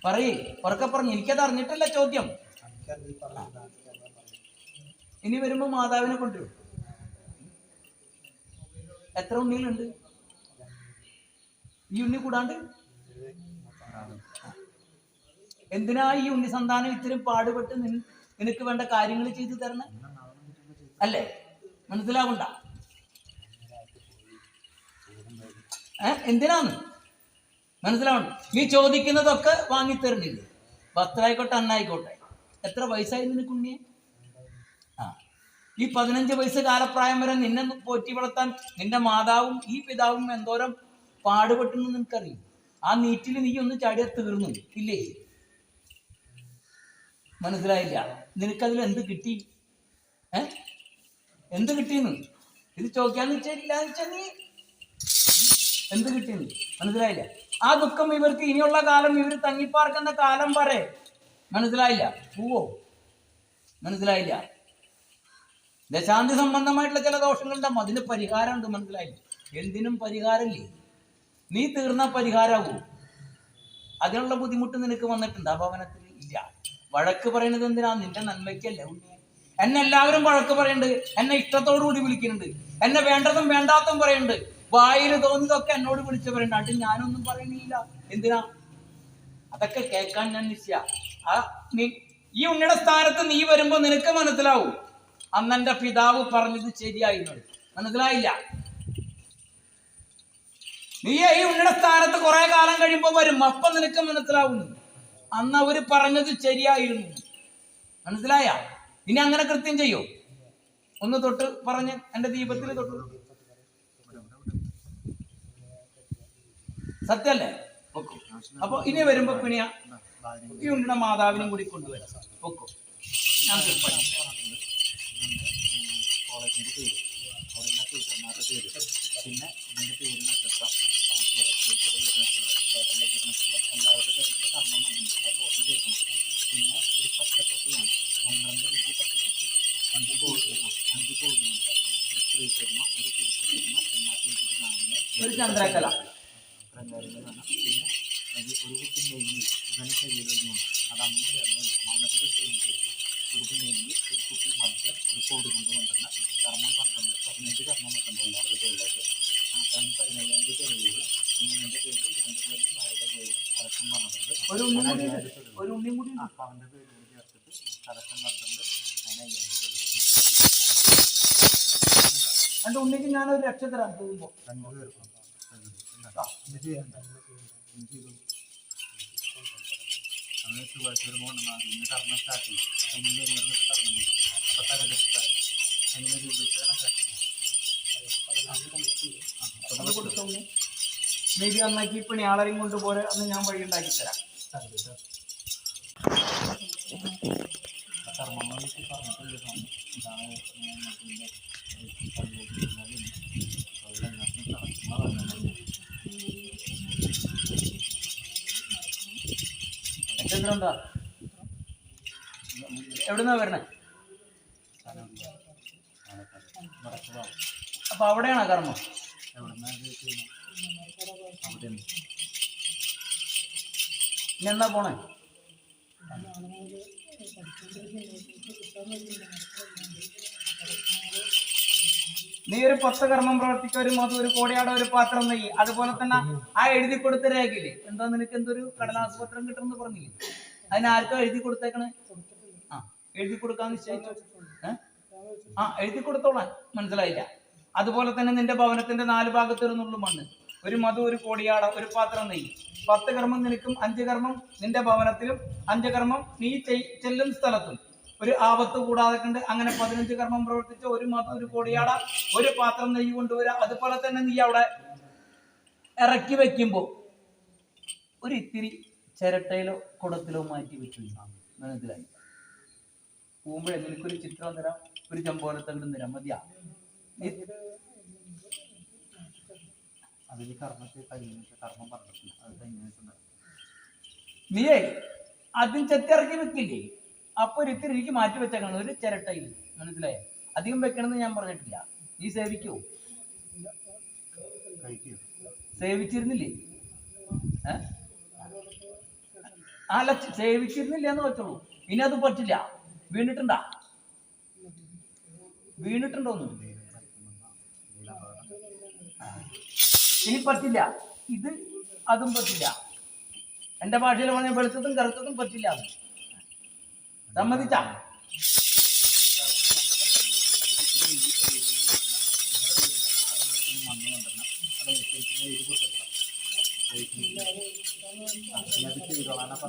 പറയേ, ഉറക്കെ പറഞ്ഞു. എനിക്കത് അറിഞ്ഞിട്ടല്ല ചോദ്യം. ഇനി വരുമ്പോ മാതാവിനെ കൊണ്ടുവരും. എത്ര ഉണ്ണികളുണ്ട്? ഈ ഉണ്ണി കൂടാണ്ട് എന്തിനാ ഈ ഉണ്ണി സന്താനം ഇത്രയും പാടുപെട്ട് നിനക്ക് വേണ്ട കാര്യങ്ങൾ ചെയ്തു തരണേ? അല്ലേ? മനസ്സിലാവണ്ട. എന്തിനാന്ന് മനസ്സിലാവണം. നീ ചോദിക്കുന്നതൊക്കെ വാങ്ങിത്തരണില്ലേ? വസ്ത്രമായിക്കോട്ടെ, അന്നായിക്കോട്ടെ. എത്ര വയസ്സായി നിനക്ക് ഉണ്ണിയെ? ഈ 15 വയസ്സ് കാലപ്രായം വരെ നിന്നെ പോറ്റി വളർത്താൻ നിന്റെ മാതാവും ഈ പിതാവും എന്തോരം പാടുപെട്ടെന്ന് നിനക്കറിയും. ആ നീറ്റിൽ നീ ഒന്ന് ചാടിയ തീർന്നു ഇല്ലേ? മനസ്സിലായില്ല? നിനക്കതിൽ എന്ത് കിട്ടി? എന്ത് കിട്ടിയെന്ന് ഇത് ചോദിക്കാന്ന് വെച്ചില്ല. നീ എന്ത് കിട്ടിയെന്ന് മനസ്സിലായില്ല? ആ ദുഃഖം ഇവർക്ക് ഇനിയുള്ള കാലം ഇവർ തങ്ങിപ്പാർക്കുന്ന കാലം വരെ. മനസ്സിലായില്ല? പോവോ? മനസ്സിലായില്ല? ദശാന്തി സംബന്ധമായിട്ടുള്ള ചില ദോഷങ്ങളുണ്ടാവും, അതിന് പരിഹാരമുണ്ട്. മനസ്സിലായില്ല? എന്തിനും പരിഹാരമില്ലേ? നീ തീർന്ന പരിഹാരമാവൂ. അതിനുള്ള ബുദ്ധിമുട്ട് നിനക്ക് വന്നിട്ടുണ്ട്? ആ ഭവനത്തിൽ ഇല്ല. വഴക്ക് പറയുന്നത് എന്തിനാ? നിന്റെ നന്മയ്ക്കല്ലേ ഉണ്ണിയെ? എന്നെ എല്ലാവരും വഴക്ക് പറയുന്നുണ്ട്, എന്നെ ഇഷ്ടത്തോടുകൂടി വിളിക്കുന്നുണ്ട്, എന്നെ വേണ്ടതും വേണ്ടാത്തതും പറയുന്നുണ്ട്, വായിൽ തോന്നിയതൊക്കെ എന്നോട് വിളിച്ചു പറയുന്നുണ്ട്. അത് ഞാനൊന്നും പറയുന്നില്ല. എന്തിനാ? അതൊക്കെ കേൾക്കാൻ ഞാൻ നിശ്ചയ. ഈ ഉണ്ണിയുടെ സ്ഥാനത്ത് നീ വരുമ്പോ നിനക്ക് മനസ്സിലാവും അന്നെന്റെ പിതാവ് പറഞ്ഞത് ശരിയായിരുന്നു. മനസ്സിലായില്ല? നീ ഈ ഉണ്ണിയുടെ സ്ഥാനത്ത് കുറെ കാലം കഴിയുമ്പോ വരും, അപ്പൊ നിനക്ക് മനസ്സിലാവുന്നു അന്ന് അവര് പറഞ്ഞത് ശരിയായിരുന്നു. മനസ്സിലായ? ഇനി അങ്ങനെ കൃത്യം ചെയ്യോ? ഒന്ന് തൊട്ട് പറഞ്ഞ് എന്റെ ദീപത്തിൽ തൊട്ട്. സത്യല്ലേ? അപ്പൊ ഇനി വരുമ്പോ പിന്നെ ഈ ഉണ്ണിയുടെ മാതാവിനും കൂടി കൊണ്ടുവരാം. ഒക്കോ കോളേജിന്റെ പേര്, കോളേജിന്റെ ടീച്ചർമാരുടെ പേര്, പിന്നെ ഇതിന്റെ പേര് നക്ഷത്രം, എല്ലാവരുടെ പേരിന്റെ കർമ്മം നൽകുന്നു. ആ ദോഷം തീർക്കണം. പിന്നെ ഒരു പച്ചപ്പട്ട് വേണം, 12 വീട്ടിൽ പച്ചപ്പട്ട്, 5 കോഴിമുട്ട, ഒരു സ്ത്രീ പ്രതിമ, ഒരു പുരുഷ പ്രതിമ, എന്നാ നാമനെ, ഒരു ചന്ദ്രകല പ്രകാരങ്ങൾ വേണം. പിന്നെ ഒരു കുട്ടി നെയ്യ്, ഇവന് ശരീരം അത് അമ്മ ചേർന്ന് മനസ്സിൽ ചെയ്തു. ഒരു നെയ്യ്, ഒരു കുട്ടി മദ്യം, ഒരു കോടി കൊണ്ട് കൊണ്ടുവന്ന കർമ്മം 15 കർമ്മം വെക്കുന്നുണ്ട് എല്ലാവരുടെ പേരിലേക്ക്. 15 തെളിവ്. പിന്നെ എൻ്റെ പേരിൽ, എൻ്റെ പേരിലും ഭാര്യയുടെ പേരിലും കലക്ഷൻ പറഞ്ഞിട്ടുണ്ട്. ഒരു ഉണ്ണി കൂടി അവൻ്റെ പേര് കൂടി ചേർത്തിട്ട് കലക്ഷൻ പറഞ്ഞിട്ടുണ്ട്. അതിന് 5000 തെളിവ്. എന്റെ ഉണ്ണിക്ക് ഞാനൊരു രക്ഷ തരാം. പോകുമ്പോ 2 പേർക്കും അങ്ങനെ ചൊവ്വാഴ്ച വരുമ്പോൾ ഇന്ന് കർമ്മം സ്റ്റാർട്ട് ചെയ്യും. ഇന്ന് കഴിഞ്ഞിട്ട് കർമ്മം ചെയ്യും. അപ്പോൾ തകടിച്ചത് എങ്ങനെ രൂപീകരിച്ചാണ് മേബി അന്നേക്ക് പണിയാളരെയും കൊണ്ടുപോലെ അന്ന് ഞാൻ വഴി ഉണ്ടാക്കി തരാം. കർമ്മങ്ങൾ പറഞ്ഞിട്ടുള്ള ഇതാണ് എന്താ എവിടുന്നാ വരണേ? ഉണ്ടാവും. അപ്പൊ അവിടെയാണോ കർമ്മം? എവിടെന്നാ ഇത് ചെയ്യുന്നത്? അവിടെയാണ്. ഇനി എന്നാ പോണേ? നീ ഒരു 10 കർമ്മം പ്രവർത്തിക്കുക, ഒരു മധു, ഒരു കോടിയാട, ഒരു പാത്രം നെയ്യ്, അതുപോലെ തന്നെ ആ എഴുതി കൊടുത്ത രേഖയില്ലേ, എന്താ നിനക്ക് എന്തൊരു കടലാസ് പത്രം കിട്ടുമെന്ന് പറഞ്ഞില്ലേ, അതിനാർക്കോ എഴുതി കൊടുത്തേക്കണേ? ആ എഴുതി കൊടുക്കാന്ന് നിശ്ചയിച്ചു. ആ എഴുതി കൊടുത്തോളാൻ, മനസ്സിലായില്ല? അതുപോലെ തന്നെ നിന്റെ ഭവനത്തിന്റെ 4 ഭാഗത്ത് ഒരു നുള്ളു മണ്ണ്, ഒരു മധു, ഒരു കോടിയാട, ഒരു പാത്രം നെയ്യ്. 10 കർമ്മം നിനക്കും, 5 കർമ്മം നിന്റെ ഭവനത്തിലും, 5 കർമ്മം നീ ചെല്ലും സ്ഥലത്തും, ഒരു ആപത്ത് കൂടാതെ കണ്ട്. അങ്ങനെ 15 കർമ്മം പ്രവർത്തിച്ച് ഒരു മധു, ഒരു കോടിയാട, ഒരു പാത്രം നെയ്യ് കൊണ്ടുവരാ. അതുപോലെ തന്നെ നീ അവിടെ ഇറക്കി വെക്കുമ്പോ ഒരു ഇത്തിരി ചിരട്ടയിലോ കുടത്തിലോ മാറ്റി വെച്ചു. മനസ്സിലായി? പോകുമ്പോഴേ നിനക്കൊരു ചിത്രം തരാം, ഒരു ചെമ്പോലത്തണ്ടും തരാം, മതിയാ? അതിൽ കർമ്മത്തെ കഴിഞ്ഞിട്ട് കർമ്മം പറഞ്ഞിട്ടില്ല, അത് കഴിഞ്ഞിട്ടുണ്ട്. നീയേ അതും ചെത്തിറക്കി വെക്കില്ലേ, അപ്പൊ ഒരു ഇത്തിരി എനിക്ക് മാറ്റി വെച്ചേക്കണം ഒരു ചിരട്ടയിൽ. മനസ്സിലായോ? അധികം വെക്കണമെന്ന് ഞാൻ പറഞ്ഞിട്ടില്ല. നീ സേവിക്കോ? സേവിച്ചിരുന്നില്ലേ? അല്ല, സേവിച്ചിരുന്നില്ല എന്ന് വെച്ചോളൂ. ഇനി അത് പറ്റില്ല. വീണിട്ടുണ്ടോ? ഇനി പറ്റില്ല. ഇത് അതും പറ്റില്ല. എന്റെ ഭാഷയിൽ പറഞ്ഞ വെളുത്തതും കറുത്തതും പറ്റില്ല. സമ്മതിച്ച?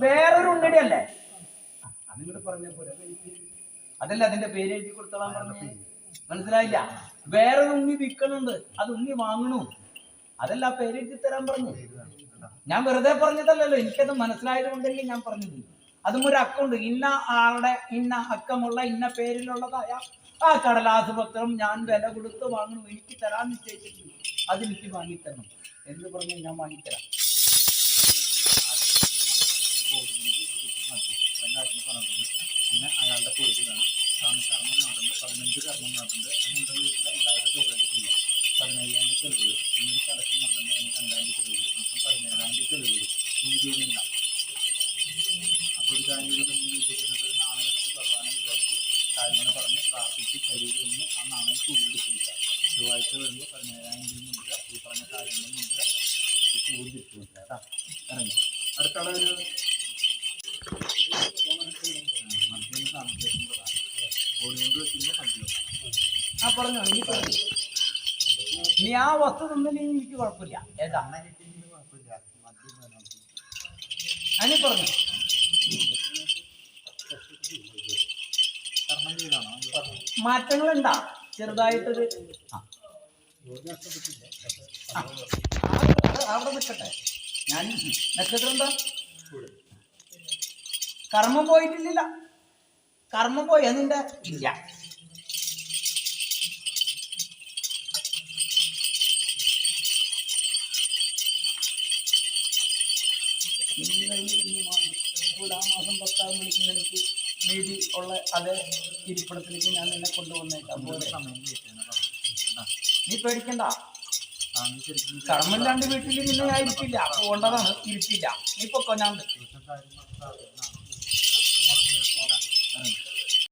വേറൊരു ഉണ്ടടി അല്ലേ? അതിങ്ങോട്ട് പറഞ്ഞ പോലെ അതല്ല, അതിന്റെ പേര് എഴുതി കൊടുത്തോളാൻ പറഞ്ഞു. മനസ്സിലായില്ല? വേറൊരു ഉണ്ണി വിൽക്കണുണ്ട്, അത് ഉണ്ണി വാങ്ങണു. അതല്ല പേര് എഴുതി തരാൻ പറഞ്ഞു. ഞാൻ വെറുതെ പറഞ്ഞതല്ലല്ലോ, എനിക്കത് മനസ്സിലായത് കൊണ്ടല്ലേ ഞാൻ പറഞ്ഞത്. അതും ഒരു അക്കൗണ്ട്, ഇന്ന ആളുടെ ഇന്ന അക്കമുള്ള ഇന്ന പേരിലുള്ളതായ ആ കടലാസ് പത്രം ഞാൻ വില കൊടുത്ത് വാങ്ങണം, എനിക്ക് തരാൻ നിശ്ചയിച്ചിട്ടുണ്ട്, അതെനിക്ക് വാങ്ങിത്തരണം എന്ന് പറഞ്ഞ് ഞാൻ വാങ്ങിത്തരാം. പിന്നെ അയാളുടെ പേര് വേണം. കാരണം കർമ്മം നടണ്ട് 15 കർമ്മം നടണ്ട്. അതിൻ്റെ വീട്ടിൽ എല്ലാവരുടെ പേരുടെ ചെയ്യാം. 15,000 ചെലവ് വരും. പിന്നൊരു കളക്ഷൻ നടത്തുന്നത് അതിന് 2,000 ചെലവ് വരും. മൊത്തം 17,000 ചെലവ് വരും. ഇനി ചെയ്യുന്നുണ്ടാവും. അപ്പോൾ ഒരു കാര്യം വീട്ടിൽ ചെന്നിട്ട് ഒരു നാണയം എടുത്ത് ഭഗവാനെ വിചാരിച്ച് കാര്യങ്ങൾ പറഞ്ഞ് പ്രാർത്ഥിച്ച് ശരീരം ഒന്ന് ആ നാണയം കൂടുതലെടുക്കില്ല. ചൊവ്വാഴ്ച വരുമ്പോൾ 17,000 മുദ്ര, ഈ പറഞ്ഞ കാര്യങ്ങൾ മുദ്ര ഈ കൂടുതൽ കിട്ടും കേട്ടോ. ഇറങ്ങി അടുത്തുള്ള ഒരു മദ്യം താമസിക്കുന്നതാണ്. ഓടിക്കൊണ്ട് വെക്കുമ്പോൾ മദ്യം. ആ പറഞ്ഞോ, നീ പറഞ്ഞു. നീ ആ വസ്തു തന്നില്ലെങ്കിൽ എനിക്ക് കുഴപ്പമില്ല. ഏതാ കുഴപ്പമില്ല, മദ്യം അതിന് പറഞ്ഞു. കർമ്മം ചെയ്താണോ? മാറ്റങ്ങളുണ്ടാ ചെറുതായിട്ടൊരു? അവിടെ നിൽക്കട്ടെ. ഞാൻ നക്ഷത്രം എന്താ? കർമ്മം പോയിട്ടില്ല. കർമ്മം പോയി അതിന്റെ ഇല്ല. മാസം 10 വിളിക്കുന്ന എനിക്ക് നീതി ഉള്ള അതേ ഇരിപ്പിടത്തിലേക്ക് ഞാൻ നിന്നെ കൊണ്ടുവന്നേക്കാം. നീ പേടിക്കണ്ട. കർമ്മമില്ലാണ്ട് വീട്ടിൽ നിന്നെ ആയിരിക്കില്ല, പോകേണ്ടതാണ്. ഇരിക്കില്ല. നീ പൊക്കോ, ഞാൻ